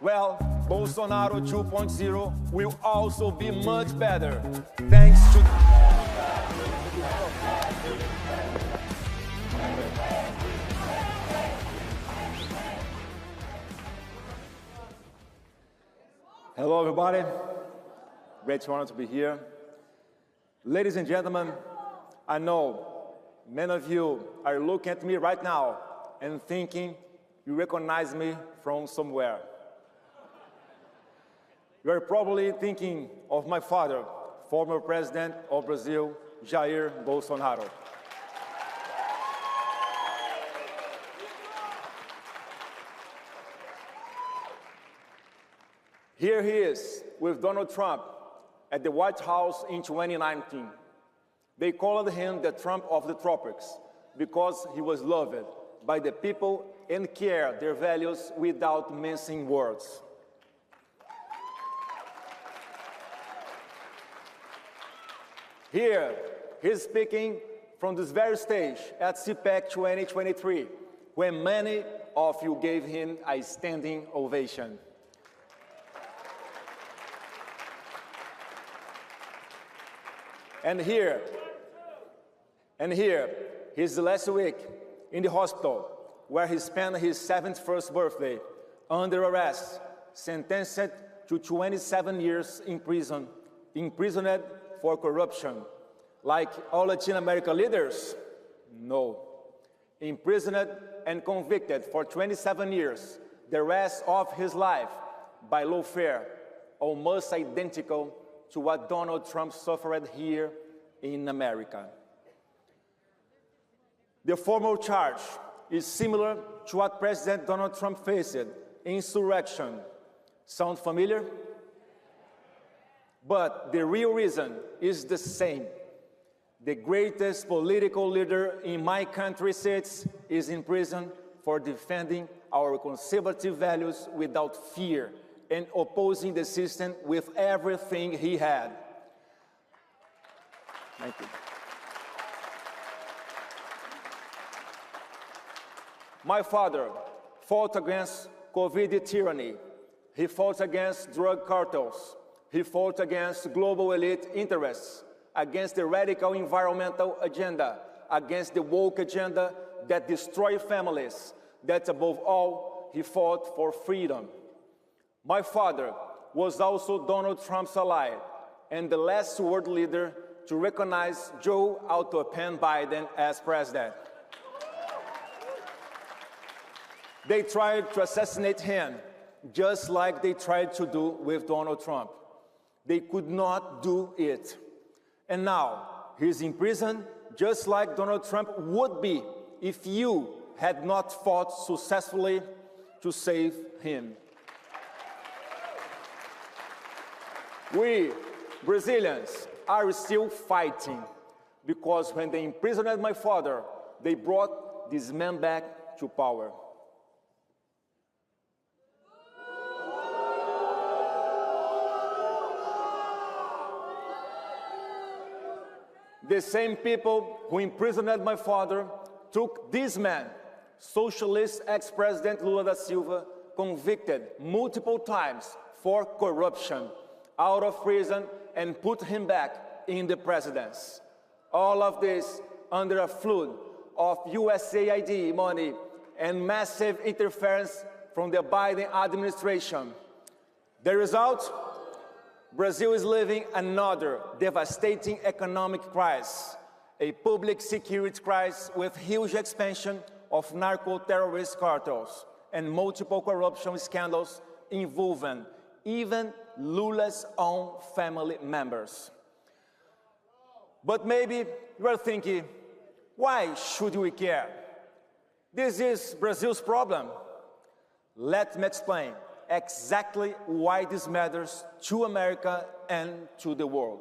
Well, Bolsonaro 2.0 will also be much better, thanks to... Hello, everybody. Great honor to be here. Ladies and gentlemen, I know many of you are looking at me right now and thinking you recognize me from somewhere. You are probably thinking of my father, former president of Brazil, Jair Bolsonaro. Here he is with Donald Trump at the White House in 2019. They called him the Trump of the tropics because he was loved by the people and cared their values without mincing words. Here, he's speaking from this very stage at CPAC 2023, when many of you gave him a standing ovation. And here, he's last week in the hospital, where he spent his 71st birthday under arrest, sentenced to 27 years in prison, imprisoned for corruption. Like all Latin American leaders? No. Imprisoned and convicted for 27 years, the rest of his life, by lawfare, almost identical to what Donald Trump suffered here in America. The formal charge is similar to what President Donald Trump faced, insurrection. Sound familiar? But the real reason is the same. The greatest political leader in my country is in prison for defending our conservative values without fear and opposing the system with everything he had. Thank you. My father fought against COVID tyranny. He fought against drug cartels. He fought against global elite interests, against the radical environmental agenda, against the woke agenda that destroys families, that above all, he fought for freedom. My father was also Donald Trump's ally and the last world leader to recognize Joe Autopen Biden as president. They tried to assassinate him, just like they tried to do with Donald Trump. They could not do it. And now, he's in prison, just like Donald Trump would be if you had not fought successfully to save him. We, Brazilians, are still fighting, because when they imprisoned my father, they brought this man back to power. The same people who imprisoned my father took this man, socialist ex-president Lula da Silva, convicted multiple times for corruption, out of prison and put him back in the presidency. All of this under a flood of USAID money and massive interference from the Biden administration. The result? Brazil is living another devastating economic crisis, a public security crisis with huge expansion of narco-terrorist cartels and multiple corruption scandals involving even Lula's own family members. But maybe you are thinking, why should we care? This is Brazil's problem. Let me explain exactly why this matters to America and to the world.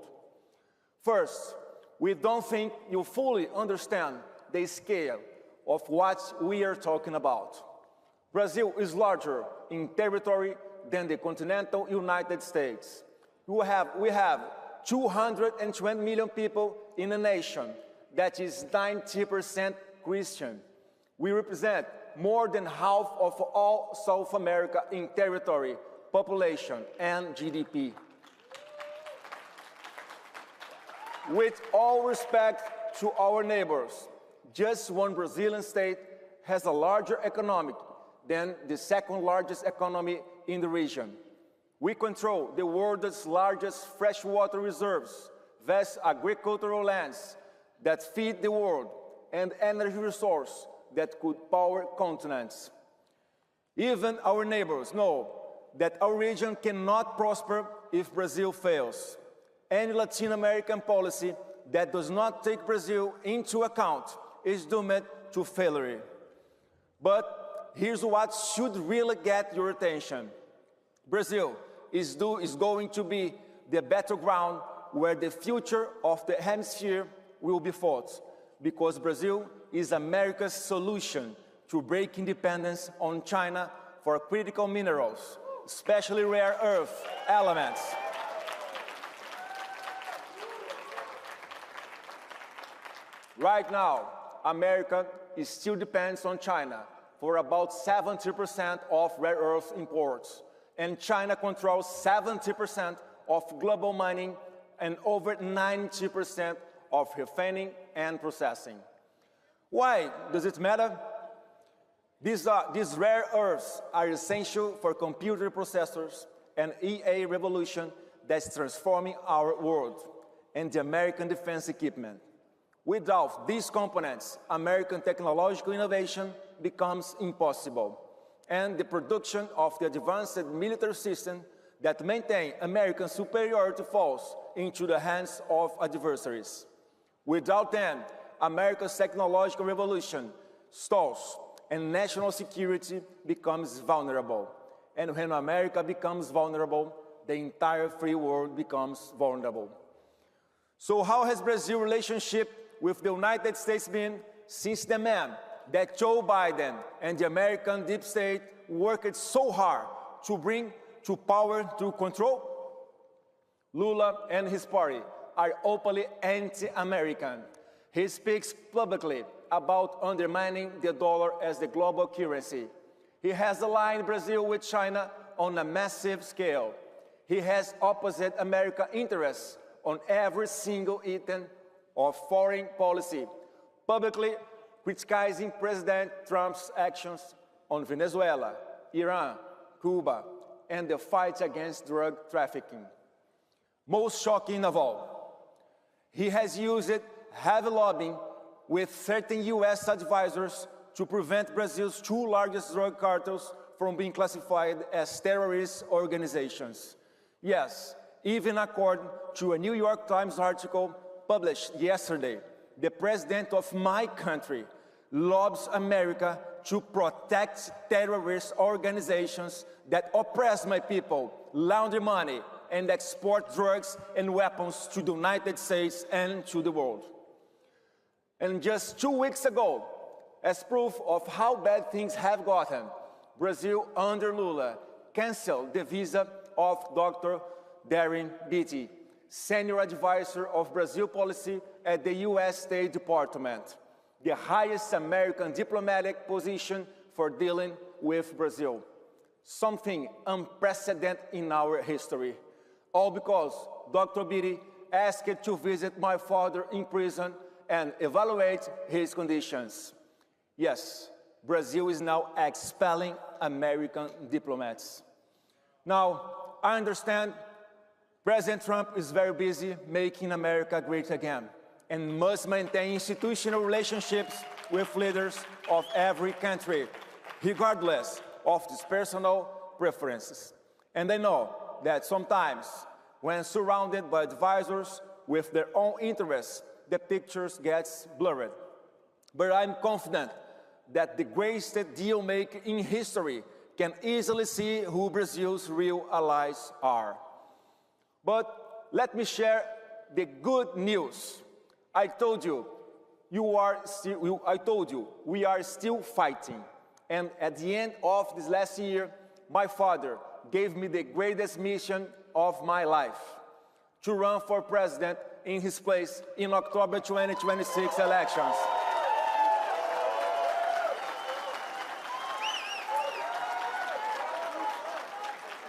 First, we don't think you fully understand the scale of what we are talking about. Brazil is larger in territory than the continental United States. We have 220 million people in a nation that is 90% Christian. We represent more than half of all South America in territory, population, and GDP. With all respect to our neighbors, just one Brazilian state has a larger economy than the second largest economy in the region. We control the world's largest freshwater reserves, vast agricultural lands that feed the world, and energy resource that could power continents. Even our neighbors know that our region cannot prosper if Brazil fails. Any Latin American policy that does not take Brazil into account is doomed to failure. But here's what should really get your attention. Brazil is going to be the battleground where the future of the hemisphere will be fought, because Brazil is America's solution to break independence on China for critical minerals, especially rare earth elements. Right now, America still depends on China for about 70% of rare earth imports, and China controls 70% of global mining and over 90% of refining and processing. Why does it matter? These rare earths are essential for computer processors and EA revolution that's transforming our world and the American defense equipment. Without these components, American technological innovation becomes impossible, and the production of the advanced military system that maintain American superiority falls into the hands of adversaries. Without them, America's technological revolution stalls and national security becomes vulnerable. And when America becomes vulnerable, the entire free world becomes vulnerable. So how has Brazil's relationship with the United States been since the man that Joe Biden and the American deep state worked so hard to bring to power to control? Lula and his party are openly anti-American. He speaks publicly about undermining the dollar as the global currency. He has aligned Brazil with China on a massive scale. He has opposite American interests on every single item of foreign policy, publicly criticizing President Trump's actions on Venezuela, Iran, Cuba, and the fight against drug trafficking. Most shocking of all, he has used heavy lobbying with certain US advisors to prevent Brazil's two largest drug cartels from being classified as terrorist organizations. Yes, even according to a New York Times article published yesterday, the president of my country lobbies America to protect terrorist organizations that oppress my people, launder money, and export drugs and weapons to the United States and to the world. And just 2 weeks ago, as proof of how bad things have gotten, Brazil under Lula canceled the visa of Dr. Darren Beatty, senior advisor of Brazil policy at the US State Department, the highest American diplomatic position for dealing with Brazil. Something unprecedented in our history. All because Dr. Beatty asked to visit my father in prison and evaluate his conditions. Yes, Brazil is now expelling American diplomats. Now, I understand President Trump is very busy making America great again and must maintain institutional relationships with leaders of every country, regardless of his personal preferences. And I know that sometimes, when surrounded by advisors with their own interests, the pictures gets blurred. But I'm confident that the greatest deal maker in history can easily see who Brazil's real allies are. But let me share the good news. I told you, we are still fighting. And at the end of this last year, my father gave me the greatest mission of my life, to run for president in his place in October 2026 elections.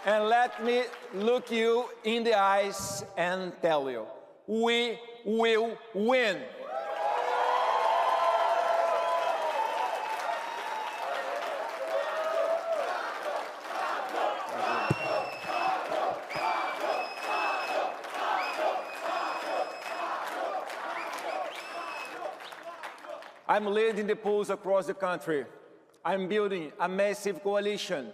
And let me look you in the eyes and tell you, we will win. I'm leading the polls across the country. I'm building a massive coalition.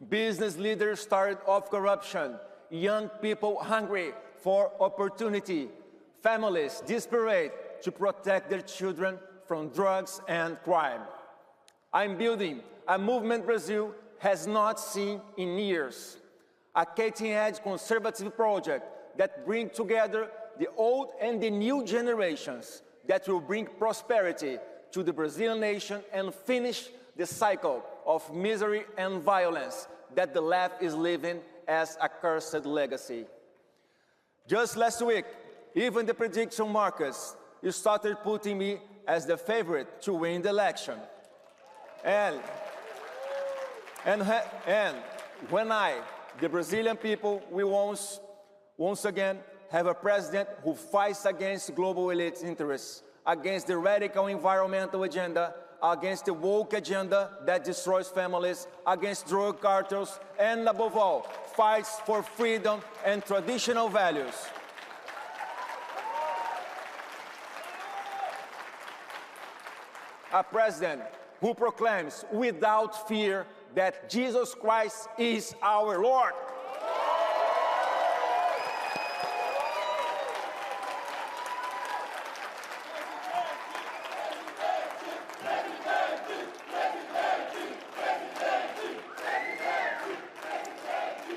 Business leaders tired of corruption. Young people hungry for opportunity. Families desperate to protect their children from drugs and crime. I'm building a movement Brazil has not seen in years. A cutting-edge conservative project that brings together the old and the new generations that will bring prosperity to the Brazilian nation and finish the cycle of misery and violence that the left is living as a cursed legacy. Just last week, even the prediction markets started putting me as the favorite to win the election. And when the Brazilian people, will once again have a president who fights against global elite interests, against the radical environmental agenda, against the woke agenda that destroys families, against drug cartels, and above all, fights for freedom and traditional values. A president who proclaims without fear that Jesus Christ is our Lord.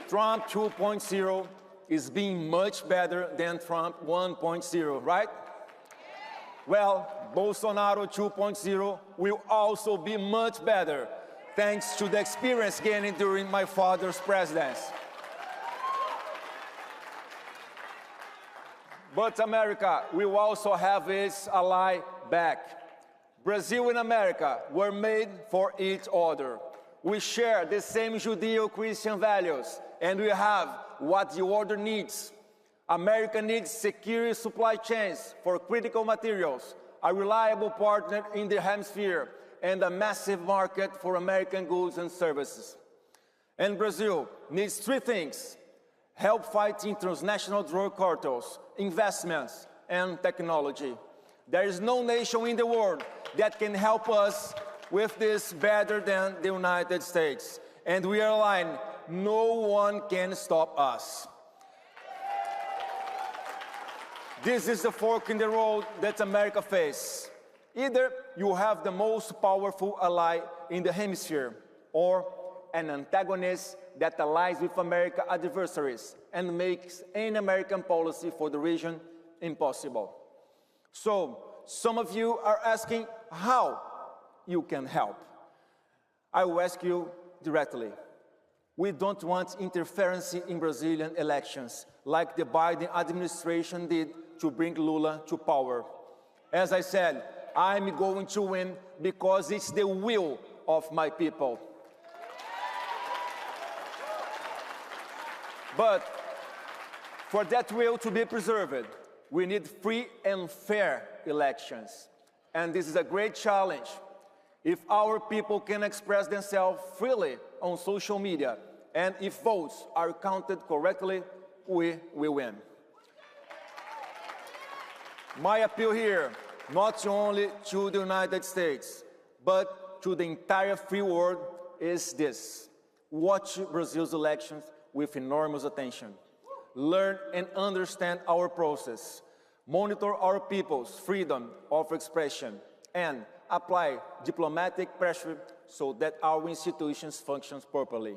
Trump 2.0 is being much better than Trump 1.0, right? Well, Bolsonaro 2.0 will also be much better, thanks to the experience gained during my father's presidency. But America will also have its ally back. Brazil and America were made for each other. We share the same Judeo-Christian values, and we have what the order needs. America needs secure supply chains for critical materials, a reliable partner in the hemisphere, and a massive market for American goods and services. And Brazil needs three things: help fighting transnational drug cartels, investments, and technology. There is no nation in the world that can help us with this better than the United States. And we are aligned. No one can stop us. This is the fork in the road that America faces. Either you have the most powerful ally in the hemisphere, or an antagonist that allies with America's adversaries and makes any American policy for the region impossible. So, some of you are asking how you can help. I will ask you directly. We don't want interference in Brazilian elections, like the Biden administration did to bring Lula to power. As I said, I'm going to win because it's the will of my people. But for that will to be preserved, we need free and fair elections. And this is a great challenge. If our people can express themselves freely on social media, and if votes are counted correctly, we will win. My appeal here, not only to the United States, but to the entire free world, is this: watch Brazil's elections with enormous attention. Learn and understand our process. Monitor our people's freedom of expression, and apply diplomatic pressure so that our institutions function properly.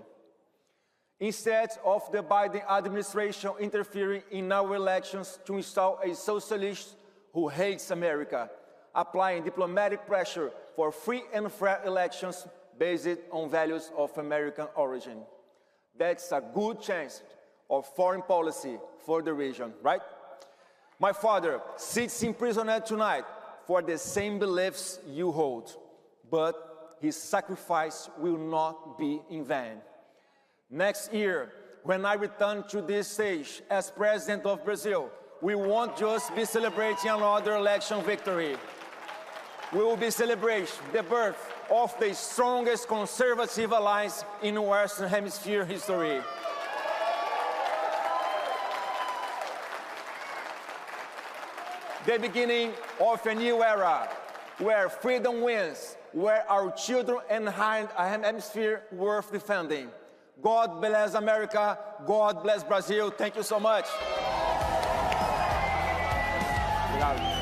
Instead of the Biden administration interfering in our elections to install a socialist who hates America, applying diplomatic pressure for free and fair elections based on values of American origin. That's a good chance of foreign policy for the region, right? My father sits in prison tonight for the same beliefs you hold, but his sacrifice will not be in vain. Next year, when I return to this stage as President of Brazil, we won't just be celebrating another election victory. We will be celebrating the birth of the strongest conservative alliance in Western Hemisphere history. The beginning of a new era where freedom wins, where our children and hemisphere worth defending. God bless America. God bless Brazil. Thank you so much. Obrigado.